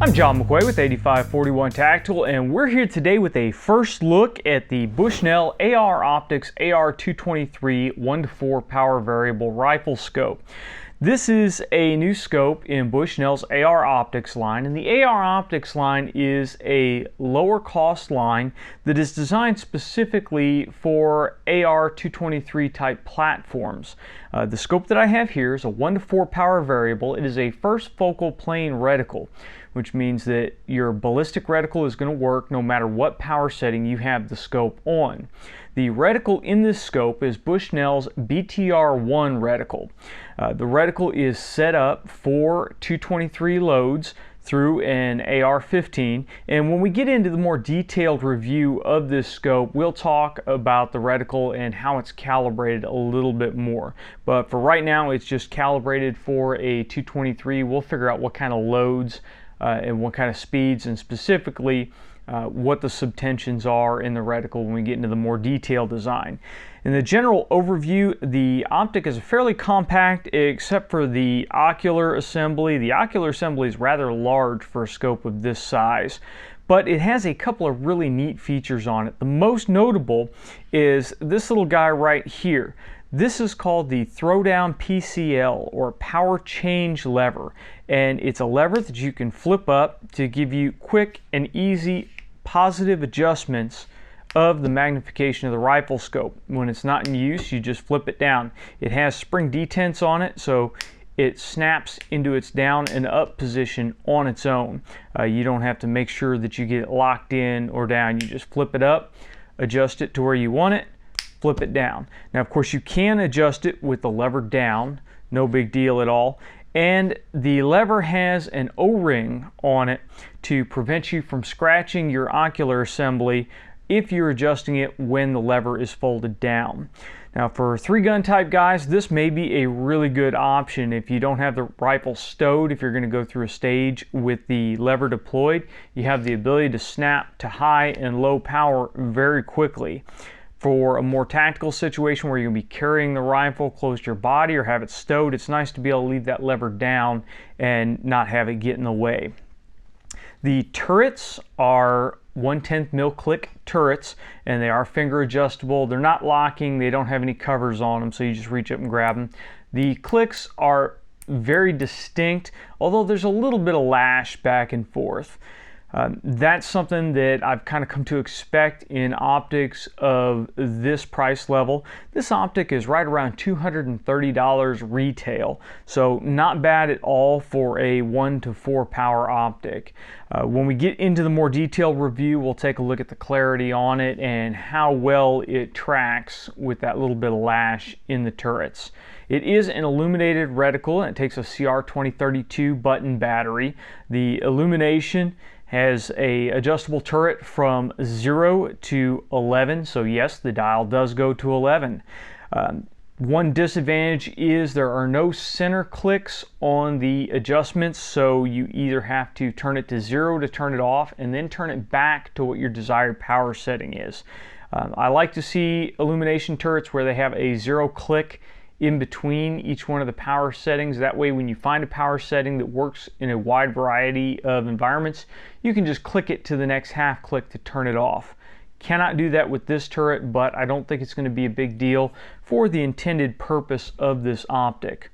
I'm John McQuay with 8541 Tactical, and we're here today with a first look at the Bushnell AR Optics AR91424I 1:4 power variable rifle scope. This is a new scope in Bushnell's AR Optics line, and the AR Optics line is a lower cost line that is designed specifically for AR91424I type platforms. The scope that I have here is a 1:4 power variable. It is a first focal plane reticle, which means that your ballistic reticle is going to work no matter what power setting you have the scope on. The reticle in this scope is Bushnell's BTR1 reticle. The reticle is set up for 223 loads through an AR-15, and when we get into the more detailed review of this scope, we'll talk about the reticle and how it's calibrated a little bit more. But for right now, it's just calibrated for a 223. We'll figure out what kind of loads and what kind of speeds, and specifically what the subtensions are in the reticle when we get into the more detailed design. In the general overview, the optic is fairly compact except for the ocular assembly. The ocular assembly is rather large for a scope of this size, but it has a couple of really neat features on it. The most notable is this little guy right here. This is called the Throwdown Pcl, or power change lever, and it's a lever that you can flip up to give you quick and easy positive adjustments of the magnification of the rifle scope. When it's not in use, you just flip it down. It has spring detents on it, so it snaps into its down and up position on its own. You don't have to make sure that you get it locked in or down. You just flip it up, adjust it to where you want it, flip it down. Now, of course, you can adjust it with the lever down, no big deal at all. And the lever has an O-ring on it to prevent you from scratching your ocular assembly if you're adjusting it when the lever is folded down. Now, for 3-gun type guys, this may be a really good option if you don't have the rifle stowed. If you're going to go through a stage with the lever deployed, you have the ability to snap to high and low power very quickly. For a more tactical situation where you're going to be carrying the rifle close to your body or have it stowed, it's nice to be able to leave that lever down and not have it get in the way. The turrets are 1/10 mil click turrets, and they are finger adjustable. They're not locking, they don't have any covers on them, so you just reach up and grab them. The clicks are very distinct, although there's a little bit of lash back and forth. That's something that I've kind of come to expect in optics of this price level. This optic is right around $230 retail, so not bad at all for a 1:4 power optic. When we get into the more detailed review, we'll take a look at the clarity on it and how well it tracks with that little bit of lash in the turrets. It is an illuminated reticle, and it takes a CR2032 button battery. The Illumination has a adjustable turret from 0 to 11, so yes, the dial does go to 11. One disadvantage is there are no center clicks on the adjustments, so you either have to turn it to 0 to turn it off and then turn it back to what your desired power setting is. I like to see Illumination turrets where they have a 0 click in between each one of the power settings. That way, when you find a power setting that works in a wide variety of environments, you can just click it to the next half click to turn it off. Cannot do that with this turret, but I don't think it's going to be a big deal for the intended purpose of this optic.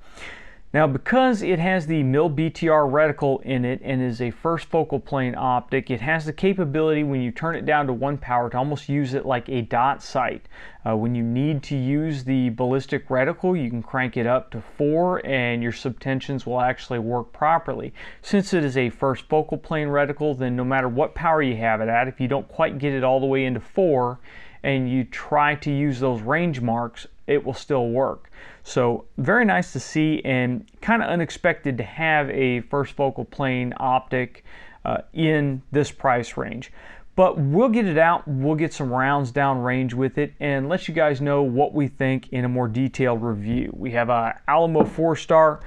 Now, because it has the BTR reticle in it and is a first focal plane optic, it has the capability when you turn it down to 1 power to almost use it like a dot sight. When you need to use the ballistic reticle, you can crank it up to 4 and your subtensions will actually work properly. Since it is a first focal plane reticle, then no matter what power you have it at, if you don't quite get it all the way into 4 and you try to use those range marks, it will still work. So very nice to see, and kind of unexpected to have a first focal plane optic in this price range. But we'll get it out, we'll get some rounds down range with it, and let you guys know what we think in a more detailed review. We have a Alamo 4-star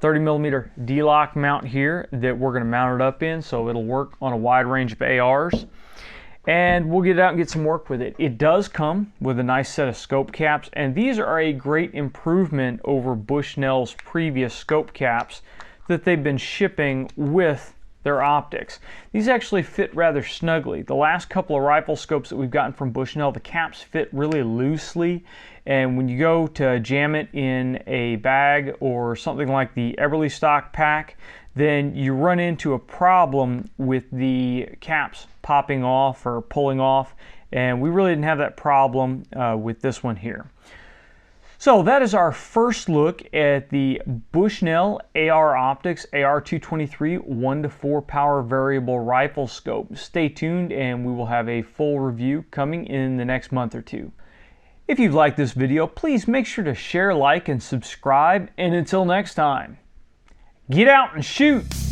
30mm D-lock mount here that we're going to mount it up in, so it'll work on a wide range of ARs. And we'll get it out and get some work with it. It does come with a nice set of scope caps, and these are a great improvement over Bushnell's previous scope caps that they've been shipping with their optics. These actually fit rather snugly. The last couple of rifle scopes that we've gotten from Bushnell, the caps fit really loosely, and when you go to jam it in a bag or something like the Everly stock pack, then you run into a problem with the caps popping off or pulling off, and we really didn't have that problem with this one here. So that is our first look at the Bushnell AR Optics AR223 1:4 power variable rifle scope. Stay tuned and we will have a full review coming in the next month or two. If you've liked this video, please make sure to share, like, and subscribe. And until next time, get out and shoot!